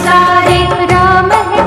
सारे राम है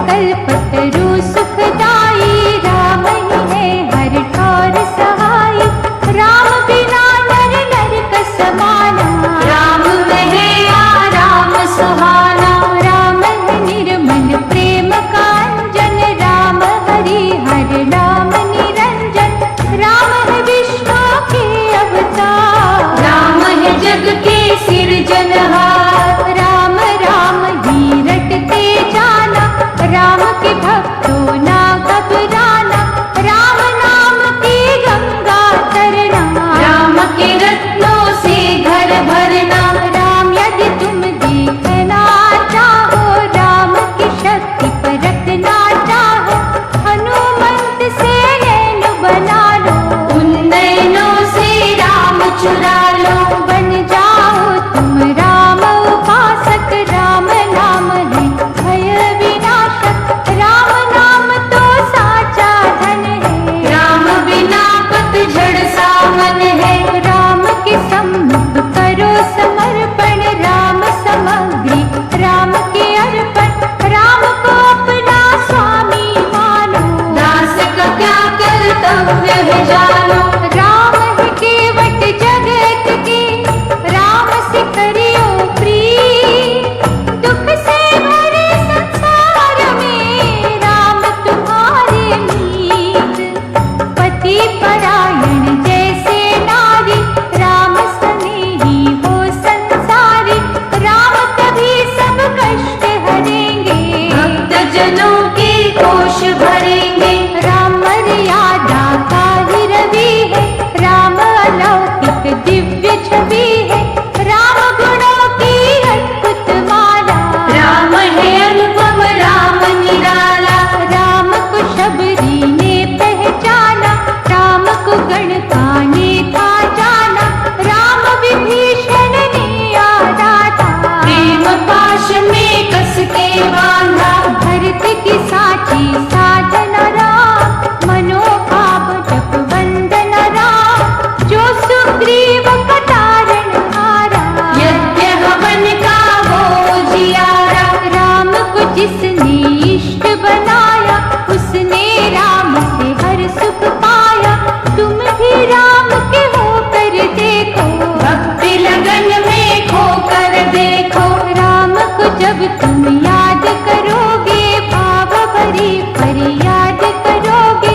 में कस के बांधा। भरत की साची साधन राम, मनोभाव जप वंदन राम। जो सुग्रीव का तारण हारा, यज्ञ हवन का वो जियारा। राम को जिसने इष्ट बनाया, उसने राम से हर सुख पाया। तुम भी राम के होकर देखो, भक्ति लगन में खोकर देखो। राम को जब तुम याद करोगे, भाव भरी फरियाद करोगे।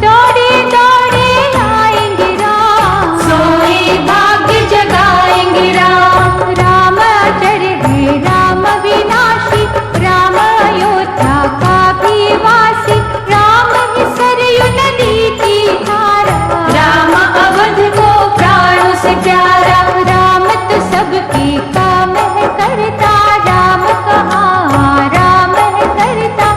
दौड़े दौड़े आएंगे राम, सोए भाग्य जगाएंगे राम। राम अजर है राम विनाशी, राम अयोध्या का भी वासी। राम ही सरयू नदी की धारा, राम अवध को प्राणों से प्यारा। राम तो सबके काम है करता, राम कहाँ राम है करता।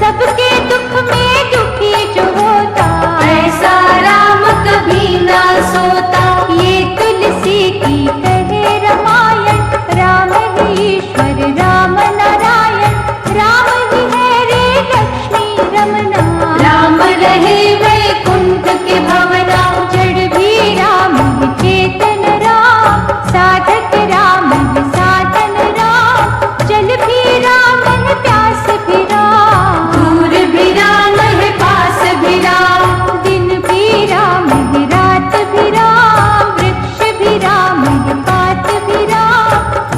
सबके दुख में दुखी जो होता, ऐसा राम कभी ना सोता। ये तुलसी की कहे रामायण। राम ही ईश्वर राम नारायण, राम ही है रे लक्ष्मी रमना। राम रहे वैकुंठ के भवना। जड़ भी राम ही चेतन राम, साधक राम ही साधन राम। जल भी राम है प्यास भी राम, दूर भी राम है पास भी राम। दिन भी राम है रात भी राम। वृक्ष भी राम है पात भी राम,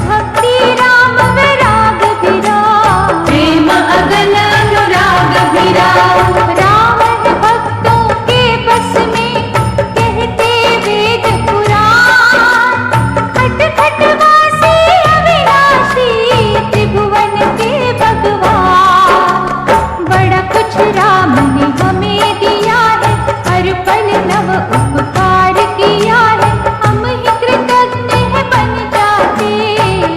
भक्ति राम वैराग भी राम। प्रेम अगन अनुराग भी राम। राम है भक्तों के बस में, कहते वेद पुराण। खट खट वासी अविनाशी, त्रिभुवन के भगवान। बड़ा कुछ राम ने हमें दिया है, हर पल नव उपकार किया है। हम ही कृतज्ञ है बन जाते,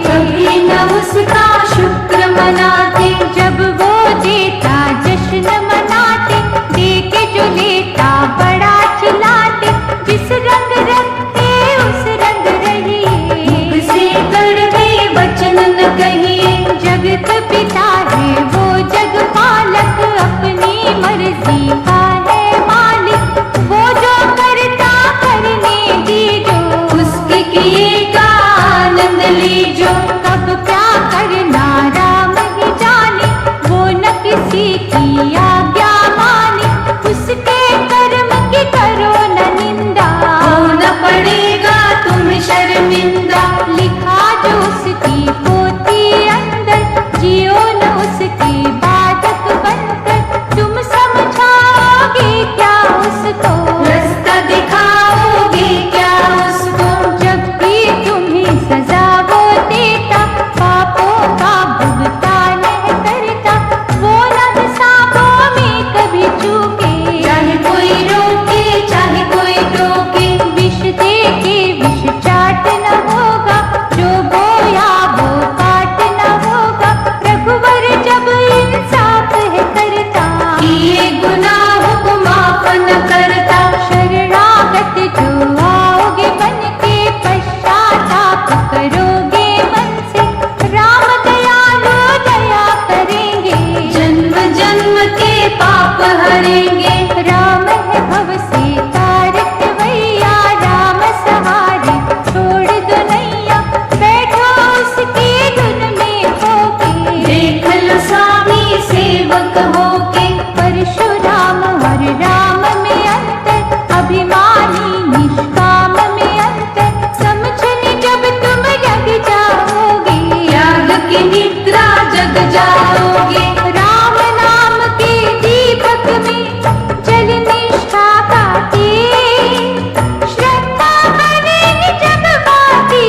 कभी न उसका शुक्र मनाते। जब वो देता जश्न मनाते। देके जो लेता बड़ा चिल्लाते, जिस रंग रखते उस रंग रहिए। से कड़वे वचन न कहिए। जगत पिता है वो जग पालक, अपनी मर्जी का है मालिक। वो जो करता करने दीजो, उसके किए का आनंद लीजो। कब क्या करना राम ही जाने। वो न किसी की आज्ञा माने, उसके कर्म की करो न निंदा। होना पड़ेगा तुम्हें शर्मिंदा। लिखा जो उसकी पोथी अंदर, जियो न उसके बाधक बनकर। तुम समझाओगे क्या उसको, रास्ता दिखाओगे क्या उसको। जब भी तुम्हें सजा वो देता। पापों का भुगतान है करता, वो न हिसाबों में कभी चूके। चाहे कोई रोके चाहे कोई टोके। विष दे के विष चाट न होगा, जो बोया वो काट न होगा। रघुवर जब इंसाफ है करता, किए गुनाहों को माफ न करता। शरणागत जो आओगे बन के, पश्चाताप करोगे मन से। राम दयालु दया करेंगे, जन्म जन्म के पाप हरेंगे। राम है भव से तारक वैया। राम सहारे छोड़ दो नैया, बैठो उसकी धुन में होके। देख लो स्वामी सेवक होके। परशुराम हर राम में अंतर, अभिमानी निष्काम में अंतर। समझने जब तुम जग जाओगे, त्याग की निद्रा जग जाओगे। राम नाम के दीपक में जल निष्ठा का तेज। श्रद्धा बनेगी जब बाती,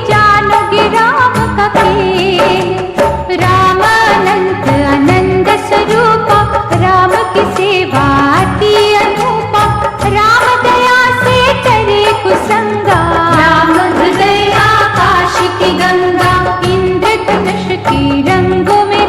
जानोगे राम का खेल। राम अनंत आनंद स्वरूपा, राम की सेवा अति अनूपा। राम दया से करे कुसंगा, राम हृदय आकाश की गंगा। इंद्रधनुष के रंगों में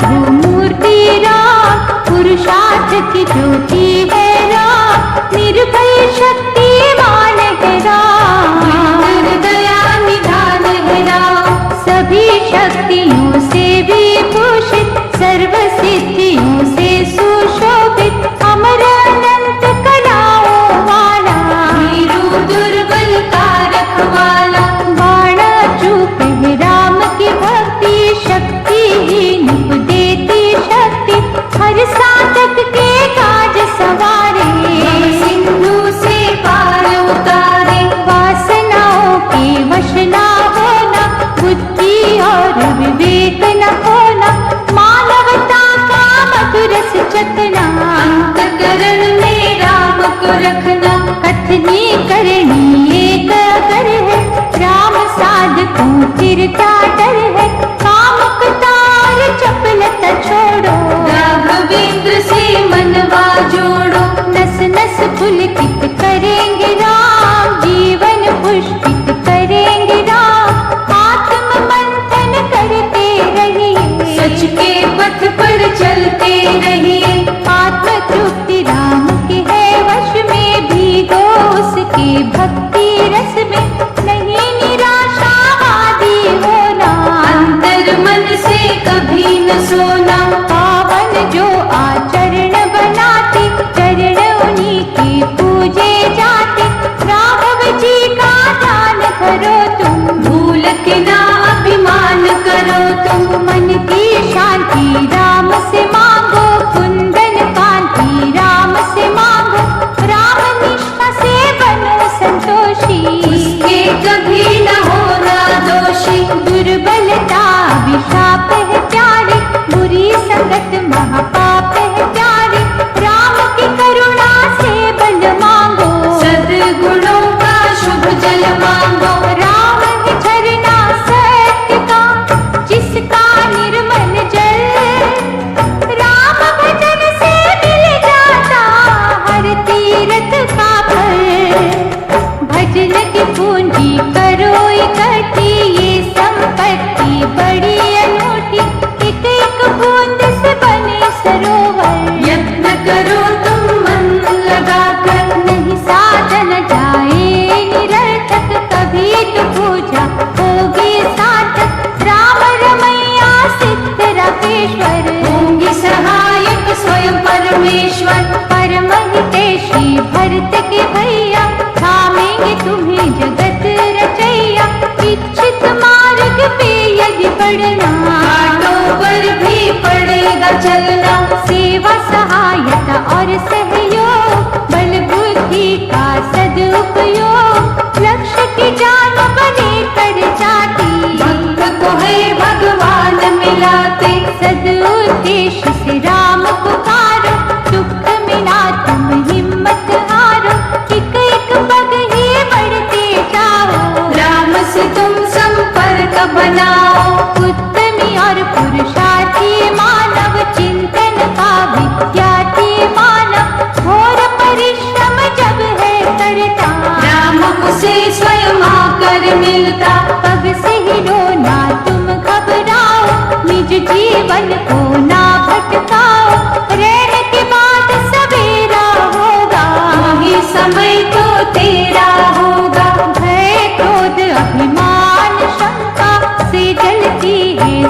प्रभु मूर्ति राम, पुरुषार्थ की ज्योति है राम, निर्भय शक्तिमान है राम, दया निधान है राम। सभी शक्तियों से विभूषित, सर्व सिद्धियों से सुशोभित, अमर अनंत कलाओं वाला, वीरू दुर्बल का रखवाला, बाणा चूप है राम की भक्ति, शक्ति ही निप देती शक्ति, हर साधक के काज सवारे, सिंधु से पार उतारे, वासनाओं के वश ना होना, बुद्धि और विवेक न होना, मानवता का मधुरस चखना, अंतःकरण में राम को रखना, कथनी करनी एक अगर है, राम साधकों फिर क्या डर है, कामुक तार चपलता छोड़ो, राघवेंद्र से मनवा जोड़ो, नस नस पुलकित करेंगे राम, जीवन पुष्पित करेंगे राम, आत्म मंथन करते रहिए, सच के पथ पर चलते रहिए, आत्म तृप्ति राम के है वश में, भीगो उसके भक्ति रस में, नहीं निराशावादी होना, अंतर मन से कभी न सोना, पावन जो आचरण बनाते, चरण उन्हीं के पूजे जाते, राघव जी का ध्यान करो तुम, भूल के ना अभिमान करो तुम, मन की शांति राम से मांगो, कुंदन कांति राम से मांगो, राम निष्ठा से बनो संतोषी, उसके कभी न होना दोषी, दुर्बलता विशाप है प्यारे, बुरी संगत महापाप है प्यारे, राम की करुणा से बल मांगो, सद्गुणों का शुभ जल मांगो, राम है झरना सत्य का, जिसका निर्मल जल, राम भजन से मिल जाता हर तीर्थ का फल, भजन की पूंजी करो इकट्ठी, ये संपत्ति बड़ी अनूठी, एक एक बूंद से बने सरोवर, यत्न करो तुम मन लगाकर, नहीं साधन जाए निरर्थक, कभी तो पूजा होगी सार्थक, राम रमैया सिद्ध राकेश्वर, होंगे सहायक स्वयं परमेश्वर, परम हितैषी भरत के भैया, थामेंगे तुम्हें जगत रचैया, इच्छित मार्ग पे यदि बढ़ना, घाटों पर भी पड़ेगा चलना, सेवा सहायता और सहयोग, बल बुद्धि का सदुपयोग, लक्ष्य की जान बने कर जाती, भक्त को है भगवान मिलाते, सदुद्देश्य से राम पुकारो, दुख में ना तुम हिम्मत हारो, एक एक पग ही बढ़ते जाओ, राम से तुम संपर्क बनाओ, उत्तमी और पुरुषार्थी मानव, चिंतन का विद्यार्थी मानव, घोर परिश्रम जब है करता, राम उसे स्वयं आकर मिलता, पग से ही रोना तुम घबराओ, निज जीवन को ना भटकाओ, रहने के बाद सवेरा होगा, वही समय तो तेरा होगा, भय क्रोध अभिमान शंका से जलती है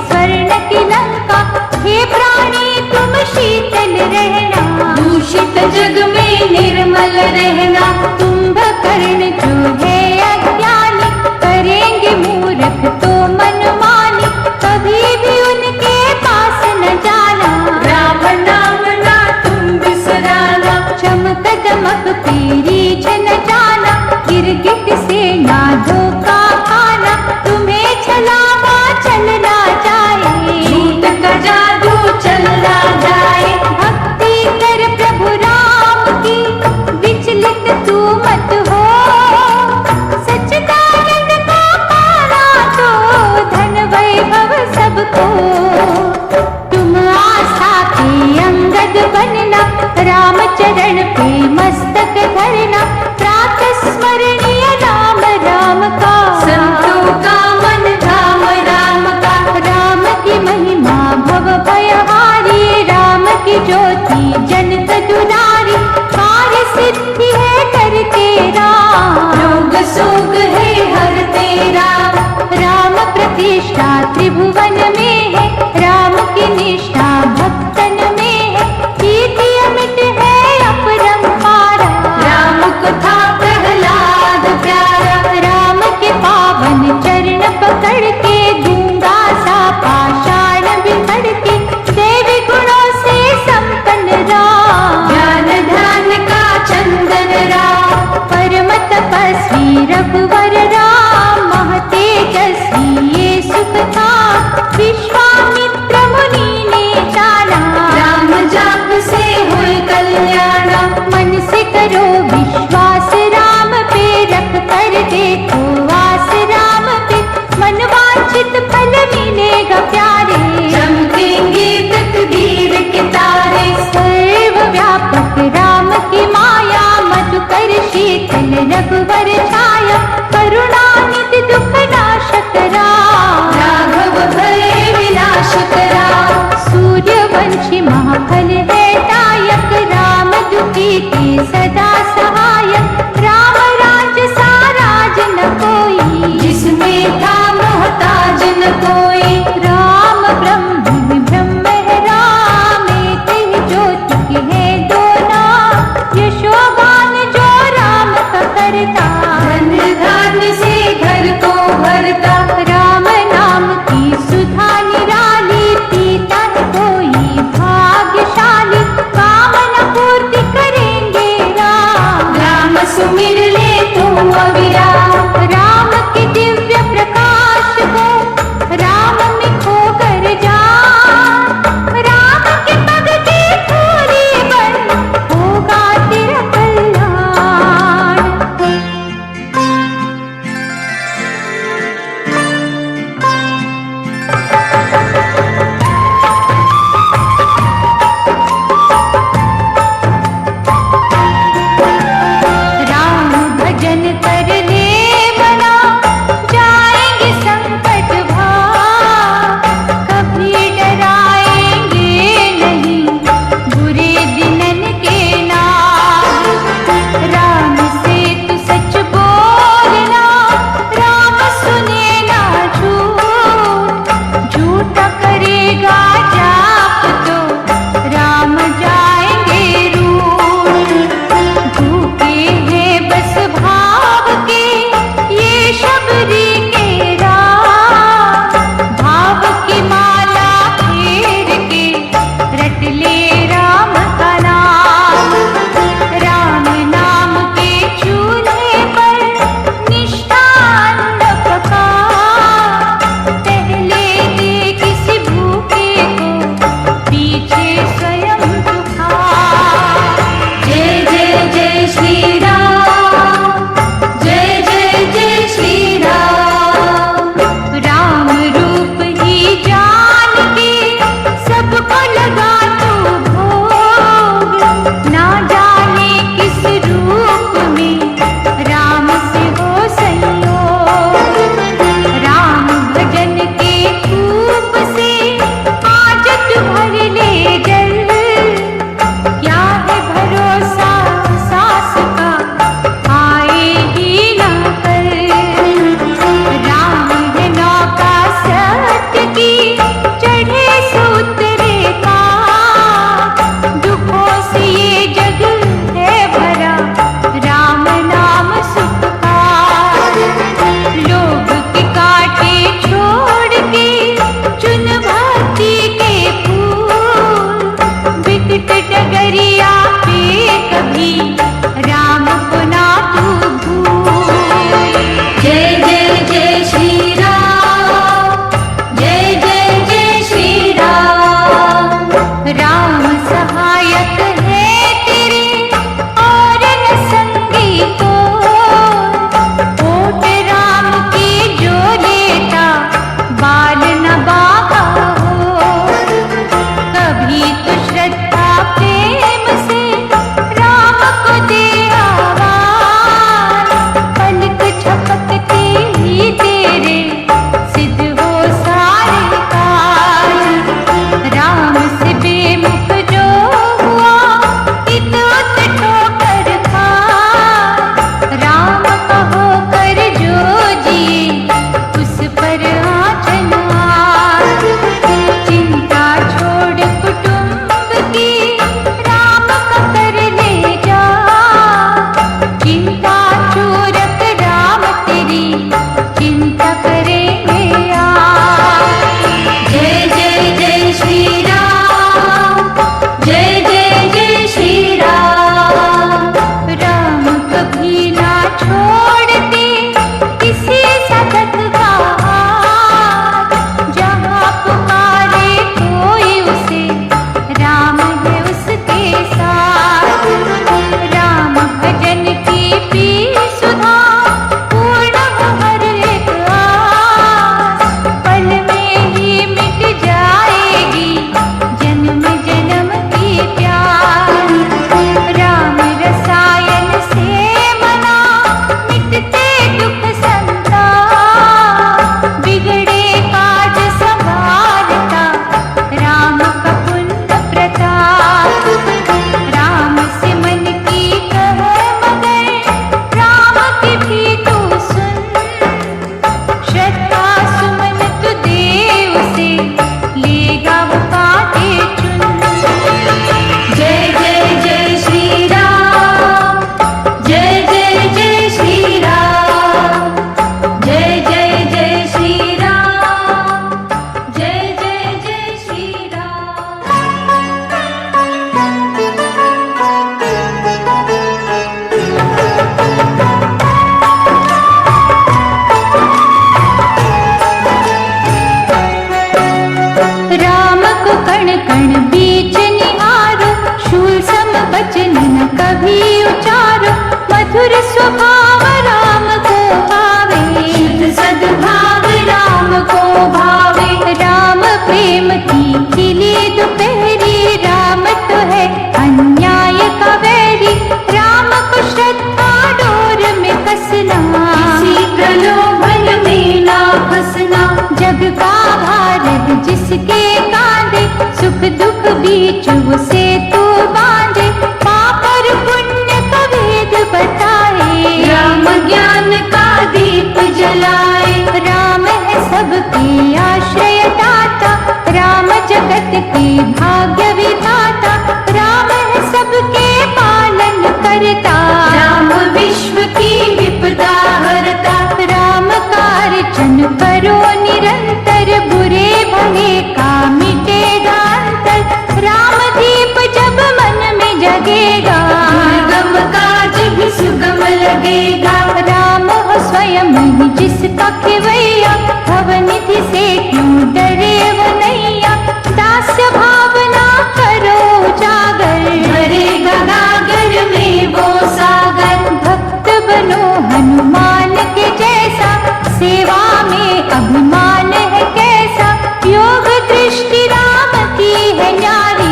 बीच वो सेतु बांधे, पाप और पुण्य का भेद बताए। राम ज्ञान का दीप जलाए, राम है सबके आश्रय दाता, राम जगत के भाग्य विधाता, राम है सबके पालन करता। राम विश्व की विपदा हरता, राम का अर्चन करो निरंतर, बुरे भले का मिटेगा अंतर। राम दीप जब मन में जगेगा, दुर्गम काज भी सुगम लगेगा। राम हो स्वयं ही जिसका खिवैया, भवनिधि से क्यों डरे वो नैया। दास्य भावना करो जागर, भरेगा गागर में वो सागर। भक्त बनो हनुमान के जैसा, सेवा में अभिमान है कैसा। योग दृष्टि राम की है न्यारी,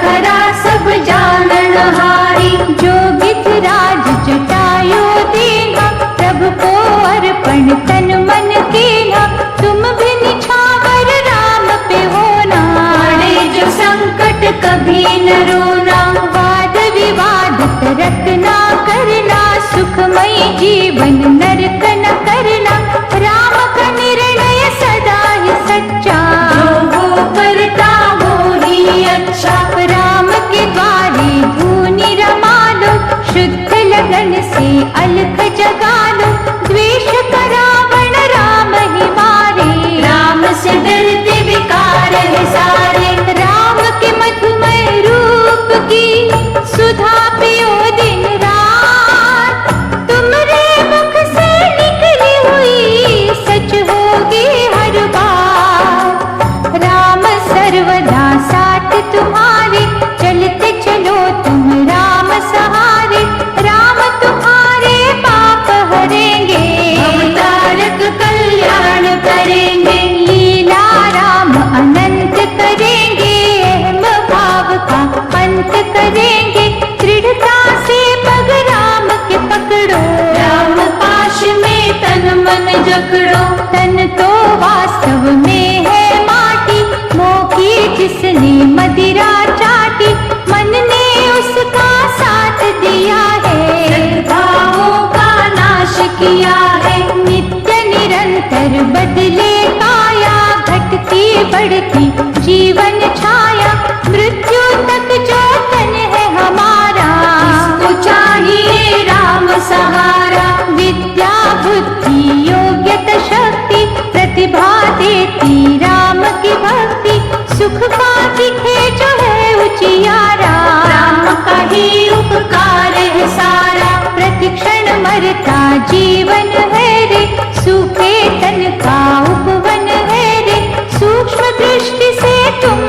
खरा सब जानन हारी। जो गिरिराज जटायु दीना, प्रभु को अर्पण तन मन कीना। तुम भी निछावर राम पे होना, पड़े जो संकट कभी न रोना। वाद विवाद तर्क ना करना, सुखमय जीवन नरक न करना। राम का निर्णय सदा ही सच्चा, जो वो करता वो ही अच्छा। राम के द्वारे धूनि रमा लो, शुद्ध लगन से अलख जगा लो। द्वेष का रावण राम ही मारे, राम से डरते विकार है सारे। राम के मधुमय रूप की सुधा पियो दिन रात। तुमरे मुख से निकली हुई सच होगी हर बार। राम सर्वदा साथ तुम्हारे, चलते चलो तुम राम सहारे। राम तुम्हारे पाप हरेंगे, तारक कल्याण करेंगे। लीला राम अनंत करेंगे, अहम भाव का अंत करेंगे। दृढ़ता से पग राम के पकड़ो, राम पाश में तन मन जकड़ो। तन तो वास्तव में है माटी, मोही जिसने मदिरा चाटी। मन ने उसका साथ दिया है, भावों का नाश किया है। नित्य निरंतर बदले काया, घटती बढ़ती जीवन छाया। मृत्यु तक जो तन है हमारा, इसको चाहिए राम सहारा। विद्या बुद्धि योग्यता शक्ति, प्रतिभा देती राम की भक्ति। सुख का दिखे जो है उजियारा, राम का ही उपकार है सारा। प्रतिक्षण मरता जीवन है रे, सूखे तन का उपवन है रे। सूक्ष्म दृष्टि से तुम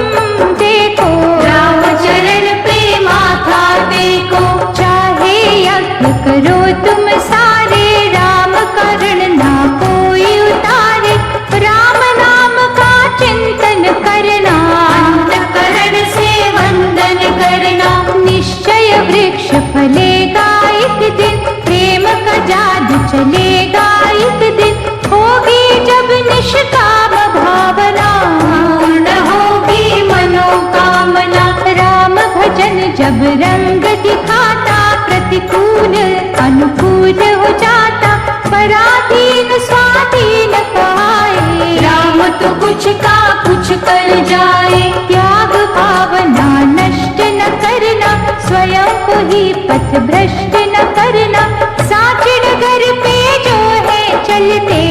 देखो, राम चरण पे माथा टेको। चाहे यज्ञ करो तुम सारे, राम करण ना कोई उतारे। राम नाम का चिंतन करना, अंतःकरण से वंदन करना। निश्चय वृक्ष फलेगा एक दिन, प्रेम का जादू चलेगा एक दिन। होगी जब निष्काम भावना, पूर्ण होगी मनोकामना। राम भजन जब रंग दिखाता, प्रतिकूल अनुकूल हो जाता। पराधीन स्वाधीन पाए, राम तो कुछ का कुछ कर जाए। त्याग भावना नष्ट न करना, स्वयं को ही पथ भ्रष्ट न करना। साचिड़ घर पे जो है चलते,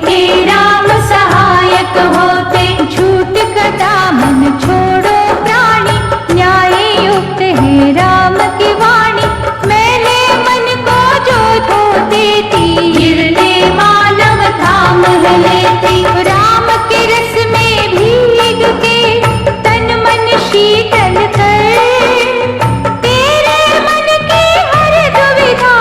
के राम सहायक होते। झूठ का दामन छोड़ो प्राणी, न्याय युक्त है राम की वाणी। मैंने मन को जो धो देती, गिरने मानव धाम है लेती। राम के रस में भीग के तन मन शीतल कर। तेरे मन की हर दुविधा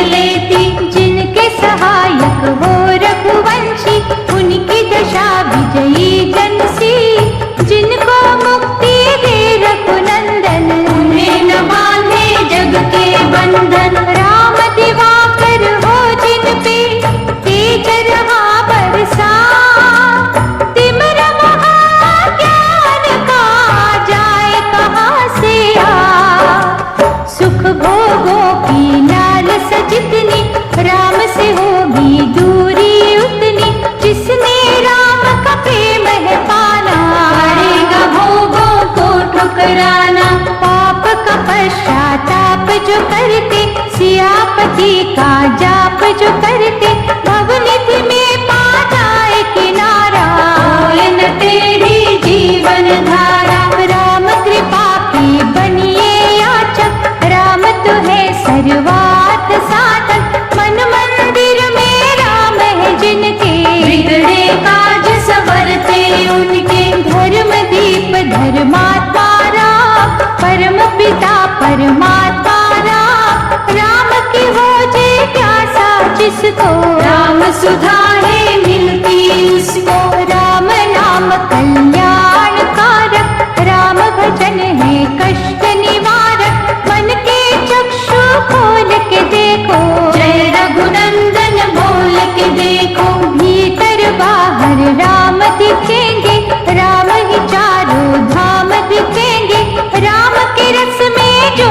लेती। जिनके सहायक हो रघुवंशी, उनकी दशा विजयी जनसी। जिनको मुक्ति दे रघुनंदन, उन्हें न बांधे जग के बंधन। राम दिवाकर हो जिन पे, तेज रहा बरसा। तिमिर महाज्ञान का जाए कहाँ से आ। सुख भोगों की लालस जितनी, राम से होगी दूरी उतनी। जिसने राम का प्रेम है पाना, पड़ेगा भोगों को ठुकराना। पाप का पश्चाताप जो करते, सियापति का जाप जो करते, भवनिधि में पा जाए किनारा। होए न टेढ़ी जीवन धारा। राम कृपा की बनिए याचक, राम तो है सर्वार्थ साधक। मन मंदिर में राम है जिनके, बिगड़े काज संवरते उनके। धर्म दीप धर्मात्मा राम, परम पिता परमात्मा राम। राम की हो जे प्यासा जिसको, राम सुधा है मिलती उसको। राम नाम कल्याण कारक, राम भजन है कष्ट निवारक। मन के चक्षु खोल के देखो, जय रघुनंदन बोल के देखो। भीतर बाहर राम दिखेंगे, राम ही चारों धाम दिखेंगे। राम के रस में जो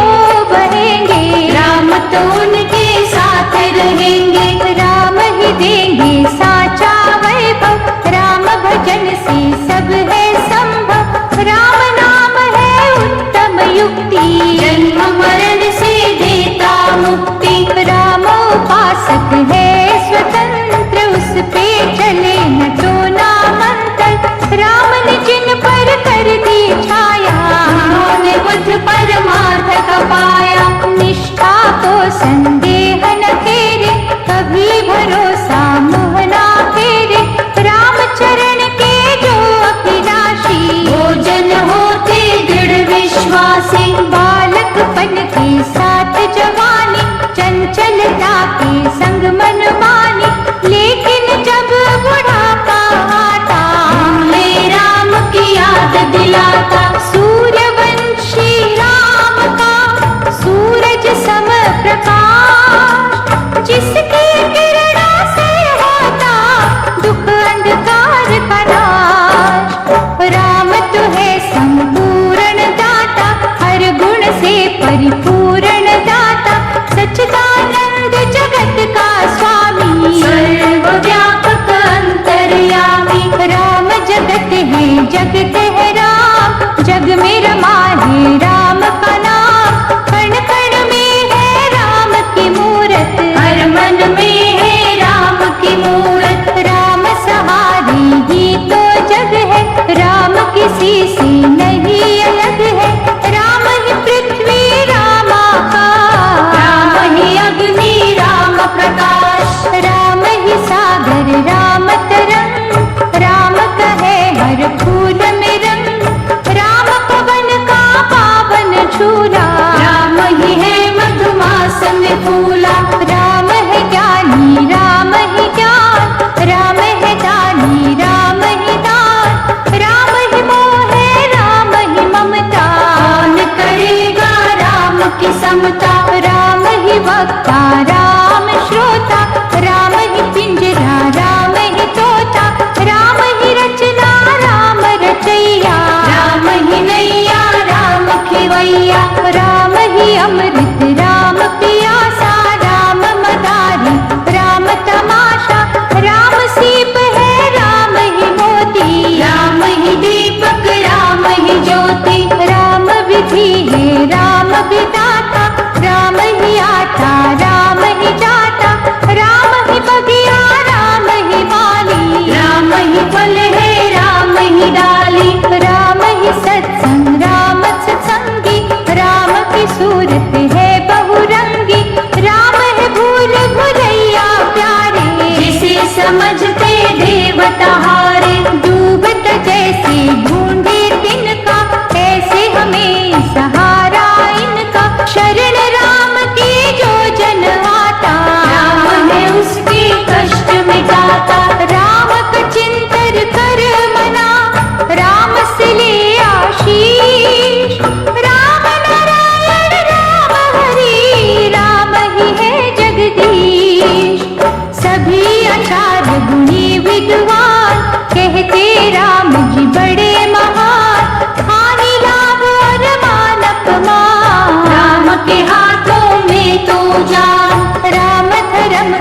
बहेंगे, राम तो उनके साथ रहेंगे। राम ही देंगे साचा वैभव। राम भजन से सब है संभव, राम नाम है उत्तम युक्ति। जन्म मरण से देता मुक्ति। राम उपासक है स्वतंत्र, उस पे चले न टोना मंत्र। राम ने जिन पर कर दी छाया, उन्होंने बुद्ध परमार्थ का पाया। निष्ठा को संदेह न फेरे, कभी भरोसा मुँह ना फेरे। राम चरण के जो अभिलाषी, भोजन होते दृढ़ विश्वासी। बालकपन के साथ जवानी, चंचलता के संग मन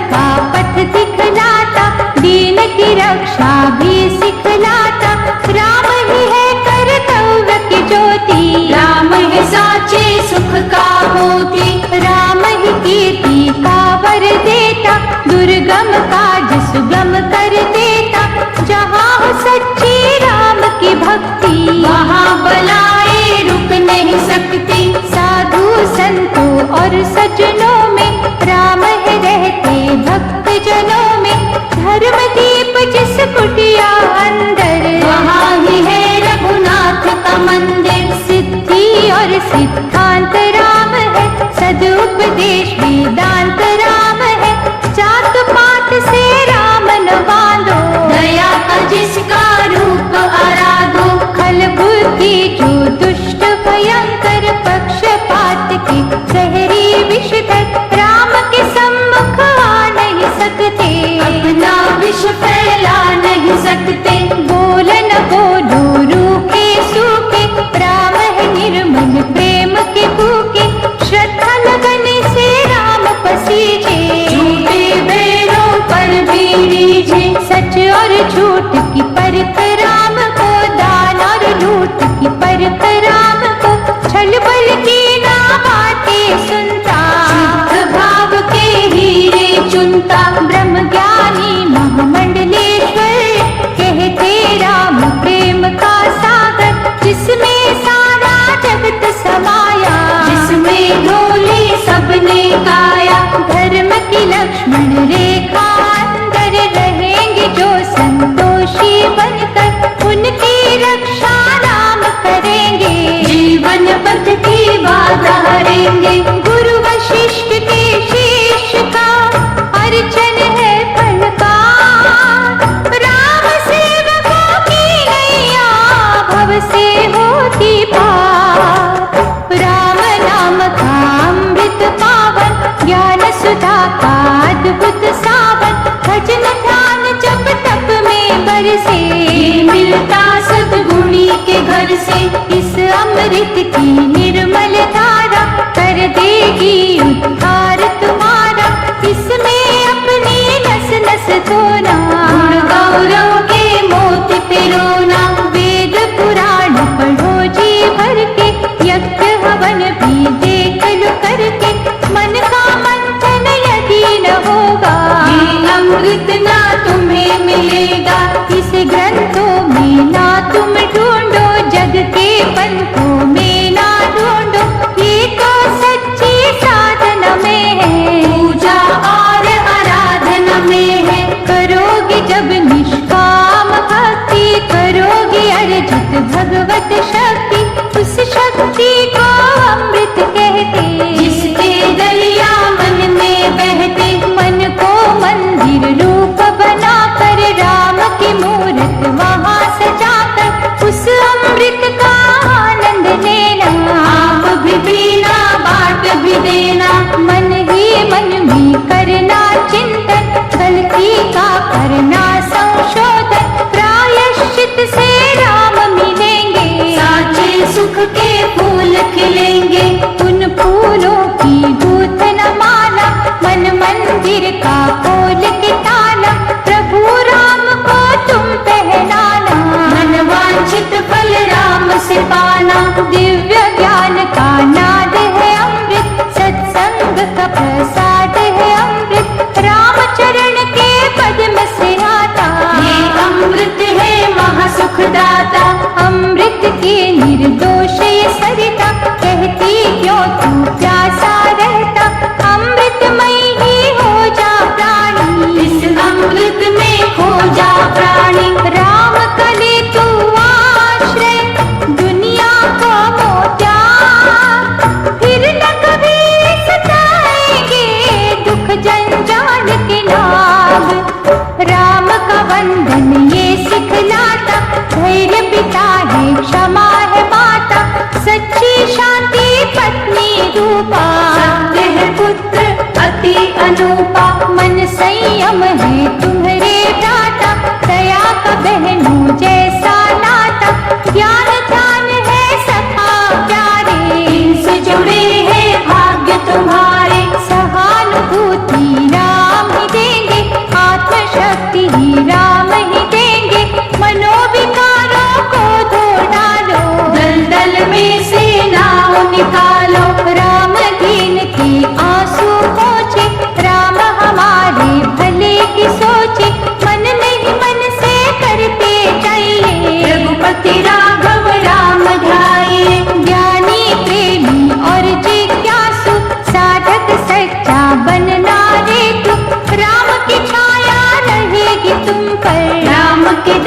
का पथ दिखलाता, दीन की रक्षा भी सिखलाता। राम ही है कर्तव्य की ज्योति, राम है साचे सुख का मोती, राम ही कीर्ति का वर देता, दुर्गम काज सुगम कर देता। जहाँ हो सच्ची राम की भक्ति, वहाँ बलाएं रुक नहीं सकती। साधु संतों और सज्जनों में राम है रहते भक्त जनों में। धर्म दीप जिस कुटिया अंदर, वहाँ ही है रघुनाथ का मंदिर। सिद्धि और सिद्धांत राम है, सदुपदेश वेदांत राम है। जात पात से राम न बांधो, दया का जिसका रूप आराधो। खल बुद्धि जो दुष्ट भयंकर, पक्षपात के सहरी विषधर। राम के सम्मुख आ नहीं सकते, अपना विष फैला नहीं सकते। बोल न बोलो रूखे सूखे, राम है निर्मल प्रेम के भूखे। श्रद्धा लगन से राम पसीजे, झूठे बैरों पर भी रीझे। सच और झूठ की परख राम को, दान और लूट की परख राम को। छल बल की ना बातें सुनता, शुद्ध भाव के हीरे चुनता। ब्रह्म ज्ञानी महामंडलेश्वर, कहते राम प्रेम का सागर। जिसमें सारा जगत समाया, जिसमें ढोली सबने गाया। धर्म की लक्ष्मण रेखा अंदर रहेंगे जो संतोषी बनकर, उनकी रक्षा राम करेंगे। जीवन पथ की बाधा हरेंगे। गुरु वशिष्ठ के शीश का अर्चन है फल का, राम सेवकों की नैया भव से होती पार। राम नाम का अमृत पावन, ज्ञान सुधा का अद्भुत सावन। भजन ध्यान जप तप में बरसे, मिलता सद्गुणी के घर से। इस अमृत की निर्मल धारा कर देगी उद्धार तुम्हारा। इसमें अपनी नस नस धोना, गुण गौरव के मोती पिरोना। वेद पुराण पढ़ो जी भर के, यज्ञ हवन भी देख लो करके। मन का मंथन यदि न होगा, ये अमृत ना तुम्हें मिलेगा। इस ग्रंथों में ना तुम ढूंढो, जग के पंथों में ना ढूंढो। ये तो सच्ची साधना में है, पूजा और आराधना में है। करोगे जब निष्काम भक्ति, करोगे अर्जित भगवत शक्ति। उस शक्ति को अमृत कहते, जिसके दरिया मन में बहते। मन को मंदिर रूप बनाकर, राम की मूरत वहाँ सजाकर। उस अमृत का आनंद लेना, आप भी पीना बाट भी देना। मन ही मन में करना चिंतन, गलती का करना संशोधन। प्रायश्चित से राम मिलेंगे, साचे सुख के फूल खिलेंगे। उन फूलों की दूत न माना, मन मंदिर का खोल के ताला। प्रभु राम को तुम पहनाना, मन वांछित फल राम से पाना। दिव्य ज्ञान का नाद है अमृत, सत्संग का प्रसाद है अमृत। रामचरण के पद्म से आता, ये अमृत है महासुखदाता। अमृत के निर्दोष ये सरिता, कहती क्यों तू प्यासा रहता। अमृतमय ही हो जा प्राण पर राम के